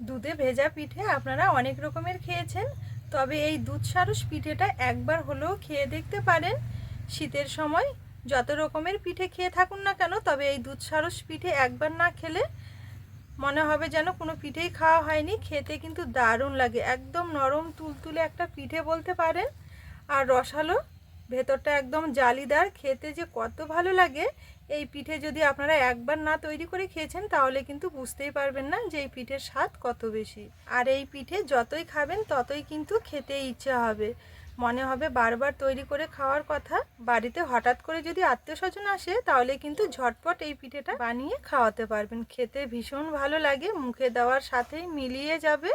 দুধে ভেজা পিঠে আপনারা অনেক রকমের খেয়েছেন, তবে এই দুধ সারস পিঠেটা একবার হলেও খেয়ে দেখতে পারেন। শীতের সময় যত রকমের পিঠে খেয়ে থাকুন না কেন, তবে এই দুধ সারস পিঠে একবার না খেলে মনে হবে যেন কোনো পিঠেই খাওয়া হয়নি। খেতে কিন্তু দারুণ লাগে, একদম নরম তুলতুলে একটা পিঠে বলতে পারেন। আর রসালো, ভেতরটা একদম জালিদার, খেতে যে কত ভালো লাগে। এই পিঠে যদি আপনারা একবার না তৈরি করে খেয়েছেন তাহলে কিন্তু বুঝতেই পারবেন না যে এই পিঠের স্বাদ কত বেশি। আর এই পিঠে যতই খাবেন ততই কিন্তু খেতে ইচ্ছে হবে, মনে হবে বারবার তৈরি করে খাওয়ার কথা। বাড়িতে হঠাৎ করে যদি আত্মীয় স্বজন আসে তাহলে কিন্তু ঝটপট এই পিঠেটা বানিয়ে খাওয়াতে পারবেন। খেতে ভীষণ ভালো লাগে, মুখে দেওয়ার সাথেই মিলিয়ে যাবে।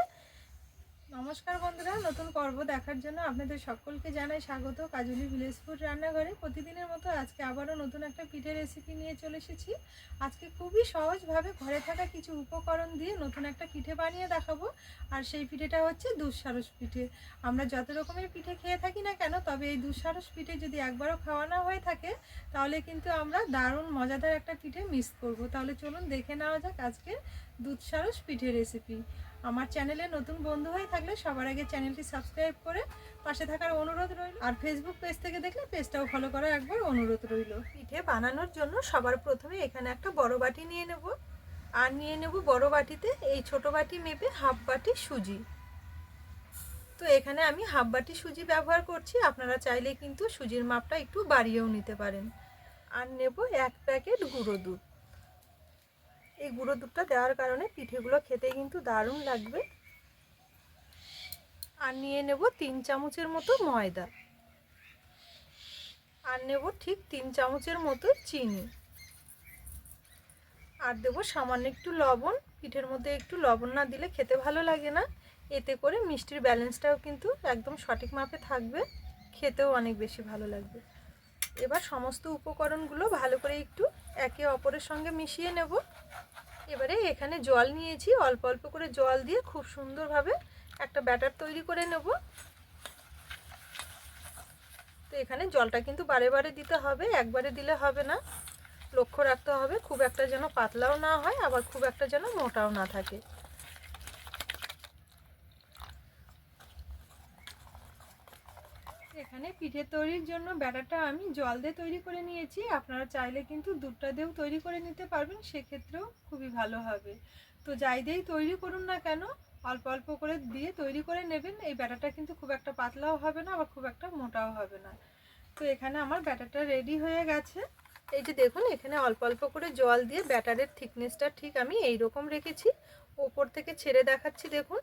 নমস্কার বন্ধুরা, নতুন পর্ব দেখার জন্য আপনাদের সকলকে জানাই স্বাগত কাজলি ভিলেজ ফুড রান্নাঘরে। প্রতিদিনের মতো আজকে আবারও নতুন একটা পিঠের রেসিপি নিয়ে চলে এসেছি। আজকে খুবই সহজভাবে ঘরে থাকা কিছু উপকরণ দিয়ে নতুন একটা পিঠে বানিয়ে দেখাবো। আর সেই পিঠেটা হচ্ছে দুধ সারস পিঠে। আমরা যত রকমের পিঠে খেয়ে থাকি না কেন, তবে এই দুধ সারস পিঠে যদি একবারও খাওয়া না হয়ে থাকে তাহলে কিন্তু আমরা দারুণ মজাদার একটা পিঠে মিস করব। তাহলে চলুন দেখে নেওয়া যাক আজকে দুধ সারস পিঠে রেসিপি। আমার চ্যানেলে নতুন বন্ধু হয়ে থাকলে সবার আগে চ্যানেলটি সাবস্ক্রাইব করে পাশে থাকার অনুরোধ রইল। আর ফেসবুক পেজ থেকে দেখলে পেজটাও ফলো করার একবার অনুরোধ রইল। পিঠে বানানোর জন্য সবার প্রথমে এখানে একটা বড় বাটি নিয়ে নেব। আর নিয়ে নেব বড় বাটিতে এই ছোট বাটি মেপে হাফ বাটি সুজি। তো এখানে আমি হাফ বাটি সুজি ব্যবহার করছি, আপনারা চাইলে কিন্তু সুজির মাপটা একটু বাড়িয়েও নিতে পারেন। আর নেব 1 প্যাকেট গুঁড়ো দুধ। এই গুঁড়ো দুধটা দেওয়ার কারণে পিঠেগুলো খেতে কিন্তু দারুণ লাগবে। আর নিয়ে নেব 3 চামচের মতো ময়দা। আর নেব ঠিক 3 চামচের মতো চিনি। আর দেব সামান্য একটু লবণ। পিঠের মধ্যে একটু লবণ না দিলে খেতে ভালো লাগে না, এতে করে মিষ্টির ব্যালেন্সটাও কিন্তু একদম সঠিক মাপে থাকবে, খেতেও অনেক বেশি ভালো লাগবে। এবার সমস্ত উপকরণগুলো ভালো করে একটু একে অপরের সঙ্গে মিশিয়ে নেব। এবারে এখানে জল নিয়েছি, অল্প অল্প করে জল দিয়ে খুব সুন্দরভাবে একটা ব্যাটার তৈরি করে নেব। তো এখানে জলটা কিন্তু বারে বারে দিতে হবে, একবারে দিলে হবে না। লক্ষ্য রাখতে হবে খুব একটা যেন পাতলাও না হয়, আবার খুব একটা যেন মোটাও না থাকে। এখানে পিঠে তৈরির জন্য ব্যাটারটা আমি জল দিয়ে তৈরি করে নিয়েছি, আপনারা চাইলে কিন্তু দুধটা দিয়েও তৈরি করে নিতে পারবেন, সেক্ষেত্রেও খুবই ভালো হবে। তো যাই দিয়েই তৈরি করুন না কেন অল্প অল্প করে দিয়ে তৈরি করে নেবেন। এই ব্যাটারটা কিন্তু খুব একটা পাতলাও হবে না, আবার খুব একটা মোটাও হবে না। তো এখানে আমার ব্যাটারটা রেডি হয়ে গেছে। এই যে দেখুন, এখানে অল্প অল্প করে জল দিয়ে ব্যাটারের থিকনেসটা ঠিক আমি এই রকম রেখেছি। ওপর থেকে ছেড়ে দেখাচ্ছি, দেখুন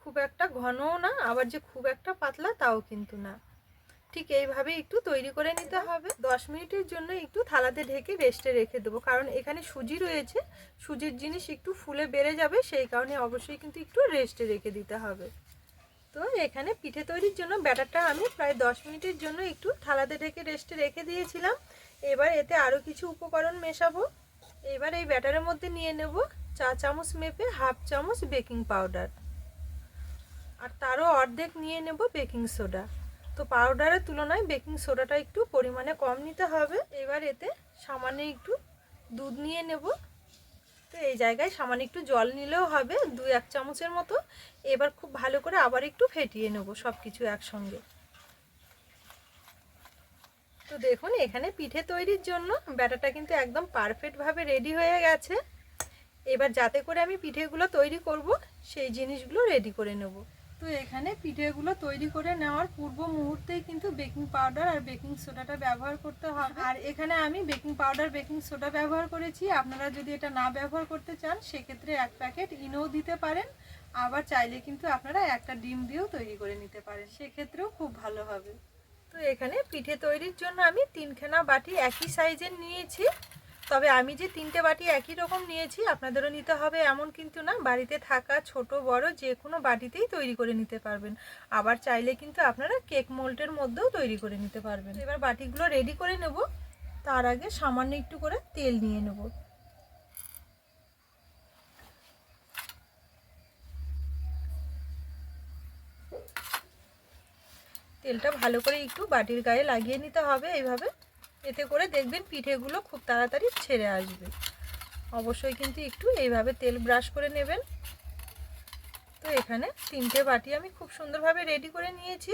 খুব একটা ঘনও না, আবার যে খুব একটা পাতলা তাও কিন্তু না। ঠিক এইভাবে একটু তৈরি করে নিতে হবে। 10 মিনিটের জন্য একটু থালাতে ঢেকে রেস্টে রেখে দেবো, কারণ এখানে সুজি রয়েছে, সুজির জিনিস একটু ফুলে বেড়ে যাবে, সেই কারণে অবশ্যই কিন্তু একটু রেস্টে রেখে দিতে হবে। তো এখানে পিঠে তৈরির জন্য ব্যাটারটা আমি প্রায় 10 মিনিটের জন্য একটু থালাতে ঢেকে রেস্টে রেখে দিয়েছিলাম। এবার এতে আরও কিছু উপকরণ মেশাবো। এবার এই ব্যাটারের মধ্যে নিয়ে নেব 4 চামচ মেপে হাফ চামচ বেকিং পাউডার, আর তারও অর্ধেক নিয়ে নেব বেকিং সোডা। তো পাউডারের তুলনায় বেকিং সোডাটা একটু পরিমাণে কম নিতে হবে। এবার এতে সামান্য একটু দুধ নিয়ে নেব। তো এই জায়গায় সামান্য একটু জল নিলেও হবে, 2-1 চামচের মতো। এবার খুব ভালো করে আবার একটু ফেটিয়ে নেব সব কিছু একসঙ্গে। তো দেখুন, এখানে পিঠে তৈরির জন্য ব্যাটারটা কিন্তু একদম পারফেক্টভাবে রেডি হয়ে গেছে। এবার যাতে করে আমি পিঠেগুলো তৈরি করব সেই জিনিসগুলো রেডি করে নেব। তো এখানে পিঠেগুলো তৈরি করে নেওয়ার পূর্ব মুহূর্তেই কিন্তু বেকিং পাউডার আর বেকিং সোডাটা ব্যবহার করতে হবে। আর এখানে আমি বেকিং পাউডার বেকিং সোডা ব্যবহার করেছি, আপনারা যদি এটা না ব্যবহার করতে চান সেক্ষেত্রে 1 প্যাকেট ইনোও দিতে পারেন। আবার চাইলে কিন্তু আপনারা একটা ডিম দিয়েও তৈরি করে নিতে পারেন, সেক্ষেত্রেও খুব ভালো হবে। তো এখানে পিঠে তৈরির জন্য আমি 3খানা বাটি একই সাইজের নিয়েছি। তবে আমি যে 3টে বাটি একই রকম নিয়েছি, আপনাদেরও নিতে হবে এমন কিন্তু না। বাড়িতে থাকা ছোট বড় যে কোনো বাটিতেই তৈরি করে নিতে পারবেন। আবার চাইলে কিন্তু আপনারা কেক মোল্ডের মধ্যেও তৈরি করে নিতে পারবেন। এবার বাটিগুলো রেডি করে নেব। তার আগে সামান্য একটু করে তেল নিয়ে নেব। তেলটা ভালো করে একটু বাটির গায়ে লাগিয়ে নিতে হবে এইভাবে। এতে করে দেখবেন পিঠেগুলো খুব তাড়াতাড়ি ছেড়ে আসবে। অবশ্যই কিন্তু একটু এইভাবে তেল ব্রাশ করে নেবেন। এখানে 3টে বাটি আমি খুব সুন্দরভাবে রেডি করে নিয়েছি।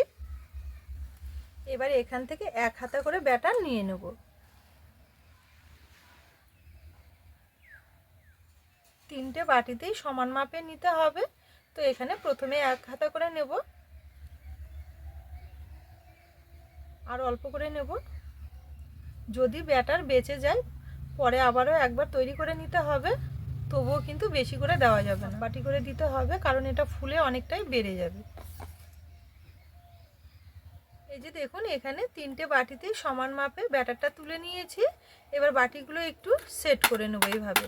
এবার এখান থেকে 1 হাতা করে ব্যাটার নিয়ে নেব। 3টে বাটিতেই সমান মাপে নিতে হবে। তো এখানে প্রথমে 1 হাতা করে নেব, আর অল্প করে নেব। যদি ব্যাটার বেঁচে যায় পরে আবারও একবার তৈরি করে নিতে হবে, তবুও কিন্তু বেশি করে দেওয়া যাবে না, বাটি করে দিতে হবে, কারণ এটা ফুলে অনেকটাই বেড়ে যাবে। এই যে দেখুন এখানে 3টে বাটিতেই সমান মাপে ব্যাটারটা তুলে নিয়েছি। এবার বাটিগুলো একটু সেট করে নেব এইভাবে।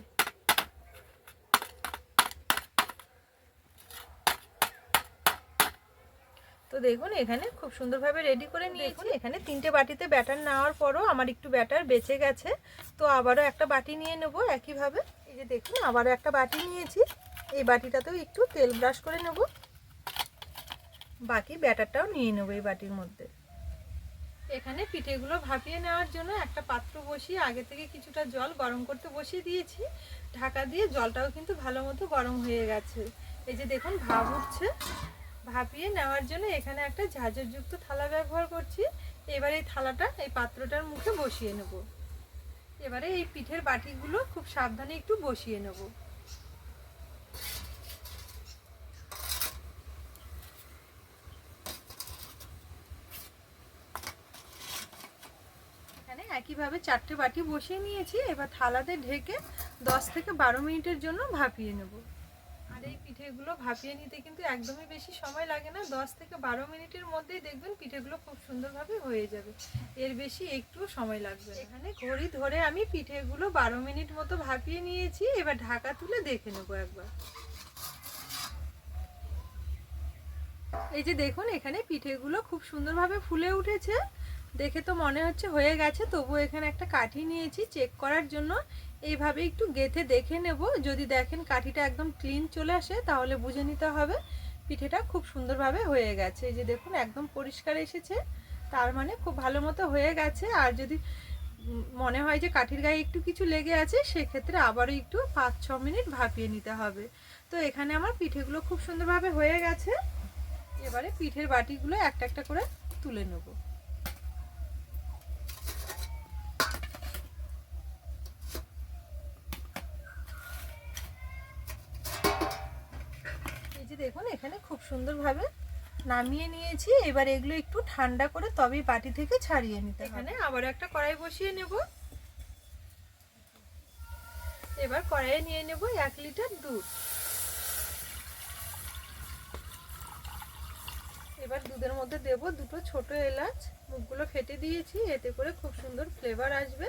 তো দেখুন এখানে খুব সুন্দরভাবে রেডি করে নিয়েছি। এখানে 3টে বাটিতে ব্যাটার নেওয়ার পরও আমার একটু ব্যাটার বেঁচে গেছে, তো আবারও একটা বাটি নিয়ে নেব একইভাবে। এই যে দেখুন আবারও একটা বাটি নিয়েছি, এই বাটিটাতেও একটু তেল ব্রাশ করে নেব। বাকি ব্যাটারটাও নিয়ে নেব এই বাটির মধ্যে। এখানে পিঠেগুলো ভাপিয়ে নেওয়ার জন্য একটা পাত্র বসিয়ে আগে থেকে কিছুটা জল গরম করতে বসিয়ে দিয়েছি। ঢাকা দিয়ে জলটাও কিন্তু ভালো মতো গরম হয়ে গেছে। এই যে দেখুন ভাপ উঠছে। ভাপিয়ে নেওয়ার জন্য এখানে একটা ঝাঁঝরযুক্ত থালা ব্যবহার করছি। এবার এই থালাটা এই পাত্রটার মুখে বসিয়ে নেব। এবারে এই পিঠের বাটিগুলো খুব সাবধানে একটু বসিয়ে নেব। এখানে একইভাবে 4টে বাটি বসিয়ে নিয়েছি। এবার থালাতে ঢেকে 10 থেকে 12 মিনিটের জন্য ভাপিয়ে নেব। আর এই পিঠেগুলো ভাপিয়ে নিতে কিন্তু একদমই বেশি সময় লাগে না, 10 থেকে 12 মিনিটের মধ্যেই দেখবেন পিঠেগুলো খুব সুন্দরভাবে হয়ে যাবে, এর বেশি একটু সময় লাগবে। এখানে ঘড়ি ধরে আমি পিঠেগুলো 12 মিনিট মতো ভাপিয়ে নিয়েছি। এবার ঢাকা তুলে দেখে নেব একবার। এই যে দেখুন এখানে পিঠেগুলো খুব সুন্দরভাবে ফুলে উঠেছে, দেখে তো মনে হচ্ছে হয়ে গেছে। তবুও এখানে একটা কাঠি নিয়েছি চেক করার জন্য। এইভাবে একটু গেঁথে দেখে নেব, যদি দেখেন কাঠিটা একদম ক্লিন চলে আসে তাহলে বুঝে নিতে হবে পিঠেটা খুব সুন্দরভাবে হয়ে গেছে। এই যে দেখুন একদম পরিষ্কার এসেছে, তার মানে খুব ভালো মতো হয়ে গেছে। আর যদি মনে হয় যে কাঠির গায়ে একটু কিছু লেগে আছে, সেক্ষেত্রে আবারও একটু 5-6 মিনিট ভাপিয়ে নিতে হবে। তো এখানে আমার পিঠেগুলো খুব সুন্দরভাবে হয়ে গেছে। এবারে পিঠের বাটিগুলো একটা একটা করে তুলে নেব। এই যে দেখুন এখানে খুব সুন্দরভাবে নামিয়ে নিয়েছি। এবার এগুলো একটু ঠান্ডা করে তবেই বাটি থেকে ছাড়িয়ে নিতে হবে। এখানে আবার একটা কড়াই বসিয়ে নেব। এবার কড়াইয়ে নিয়ে নেব 1 লিটার দুধ। এবার দুধের মধ্যে দেব 2টো ছোট এলাচ, মুখগুলো ফেটে দিয়েছি, এতে করে খুব সুন্দর ফ্লেভার আসবে।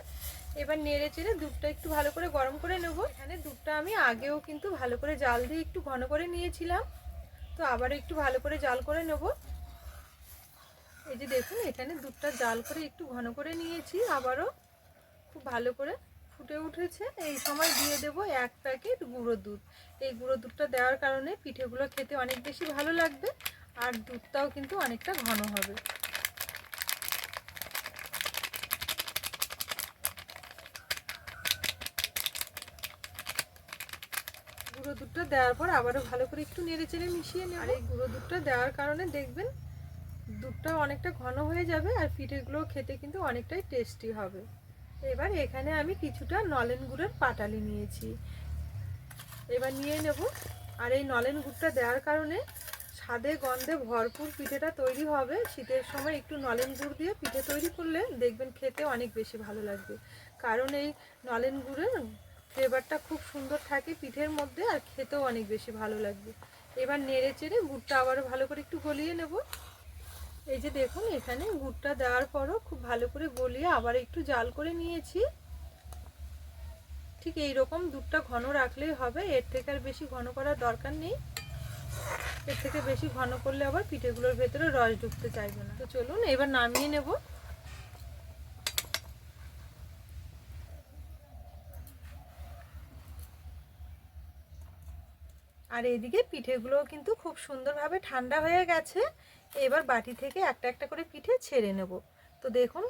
এবার নেড়ে চেড়ে দুধটা একটু ভালো করে গরম করে নেব। এখানে দুধটা আমি আগেও কিন্তু ভালো করে জাল দিয়ে একটু ঘন করে নিয়েছিলাম, তো আবার একটু ভালো করে জাল করে নেব। এই যে দেখুন এখানে দুধটা জাল করে একটু ঘন করে নিয়েছি, আবারও খুব ভালো করে ফুটে উঠেছে। এই সময় দিয়ে দেব 1 প্যাকেট গুঁড়ো দুধ। এই গুঁড়ো দুধটা দেওয়ার কারণে পিঠেগুলো খেতে অনেক বেশি ভালো লাগবে, আর দুধটাও কিন্তু অনেকটা ঘন হবে। গুঁড়ো দুধটা দেওয়ার পর আবারও ভালো করে একটু নেড়ে চেড়ে মিশিয়ে নেব। আর এই গুঁড়ো দুধটা দেওয়ার কারণে দেখবেন দুধটাও অনেকটা ঘন হয়ে যাবে, আর পিঠেগুলো খেতে কিন্তু অনেকটাই টেস্টি হবে। এবার এখানে আমি কিছুটা নলেন গুড়ের পাটালি নিয়েছি, এবার নিয়ে নেব। আর এই নলেন গুড়টা দেওয়ার কারণে স্বাদে গন্ধে ভরপুর পিঠেটা তৈরি হবে। শীতের সময় একটু নলেন গুড় দিয়ে পিঠে তৈরি করলে দেখবেন খেতে অনেক বেশি ভালো লাগবে, কারণ এই নলেন গুড়ের ফ্লেভারটা খুব সুন্দর থাকে পিঠের মধ্যে, আর খেতেও অনেক বেশি ভালো লাগবে। এবার নেড়ে চেড়ে গুড়টা আবারও ভালো করে একটু গলিয়ে নেব। এই যে দেখুন এখানে গুড়টা দেওয়ার পরও খুব ভালো করে গলিয়ে আবার একটু জাল করে নিয়েছি। ঠিক এই রকম দুধটা ঘন রাখলেই হবে, এর থেকে আর বেশি ঘন করার দরকার নেই। এর থেকে বেশি ঘন করলে আবার পিঠেগুলোর ভেতরে রস ঢুকতে চাইবে না। তো চলুন এবার নামিয়ে নেব। আর এদিকে পিঠেগুলোও কিন্তু খুব সুন্দরভাবে ঠান্ডা হয়ে গেছে। এবার বাটি থেকে একটা একটা করে পিঠে ছেড়ে নেব। তো দেখুন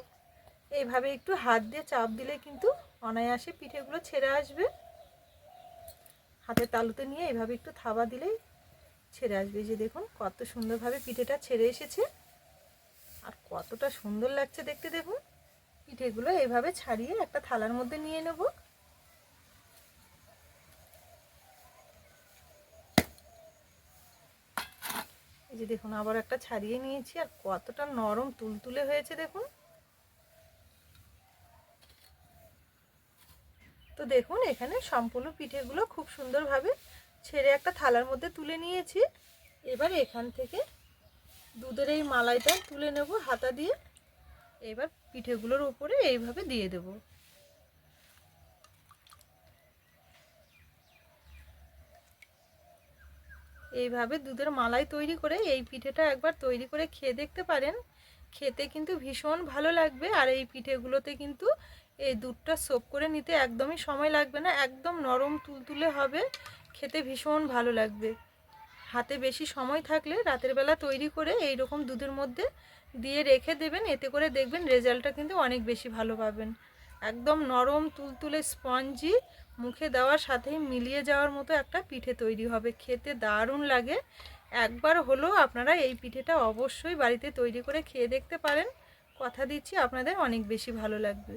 এইভাবে একটু হাত দিয়ে চাপ দিলে কিন্তু অনায়াসে পিঠেগুলো ছেড়ে আসবে। হাতের তালুতে নিয়ে এইভাবে একটু থাবা দিলেই ছেড়ে আসবে। যে দেখুন কত সুন্দরভাবে পিঠেটা ছেড়ে এসেছে আর কতটা সুন্দর লাগছে দেখতে। দেখুন পিঠেগুলো এইভাবে ছাড়িয়ে একটা থালার মধ্যে নিয়ে নেব। এই যে দেখুন আবার একটা ছাড়িয়ে নিয়েছি আর কতটা নরম তুলতুলে হয়েছে দেখুন। তো দেখুন এখানে সম্পূর্ণ পিঠেগুলো খুব সুন্দরভাবে ছেড়ে একটা থালার মধ্যে তুলে নিয়েছি। এবার এখান থেকে দুধের এই মালাইটা তুলে নেব হাতা দিয়ে। এবার পিঠেগুলোর উপরে এইভাবে দিয়ে দেব। এইভাবে দুধের মালাই তৈরি করে এই পিঠেটা একবার তৈরি করে খেয়ে দেখতে পারেন। খেতে কিন্তু ভীষণ ভালো লাগবে। আর এই পিঠেগুলোতে কিন্তু এই দুধটা সোপ করে নিতে একদমই সময় লাগবে না, একদম নরম তুলতুলে হবে, খেতে ভীষণ ভালো লাগবে। হাতে বেশি সময় থাকলে রাতের বেলা তৈরি করে এই রকম দুধের মধ্যে দিয়ে রেখে দেবেন, এতে করে দেখবেন রেজাল্টটা কিন্তু অনেক বেশি ভালো পাবেন। একদম নরম তুলতুলে স্পঞ্জি, মুখে দেওয়ার সাথেই মিলিয়ে যাওয়ার মতো একটা পিঠে তৈরি হবে, খেতে দারুণ লাগে। একবার হলেও আপনারা এই পিঠেটা অবশ্যই বাড়িতে তৈরি করে খেয়ে দেখতে পারেন, কথা দিচ্ছি আপনাদের অনেক বেশি ভালো লাগবে।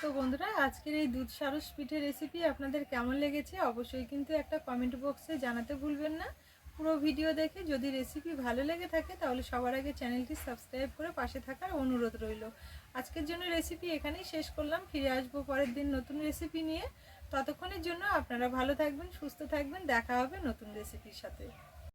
তো বন্ধুরা আজকের এই দুধ সারস পিঠে রেসিপি আপনাদের কেমন লেগেছে অবশ্যই কিন্তু একটা কমেন্ট বক্সে জানাতে ভুলবেন না। পুরো ভিডিও দেখে যদি রেসিপি ভালো লেগে থাকে তাহলে সবার আগে চ্যানেলটি সাবস্ক্রাইব করে পাশে থাকার অনুরোধ রইল। আজকের জন্য রেসিপি এখানেই শেষ করলাম, ফিরে আসবো পরের দিন নতুন রেসিপি নিয়ে। ততক্ষণের জন্য আপনারা ভালো থাকবেন, সুস্থ থাকবেন, দেখা হবে নতুন রেসিপির সাথে।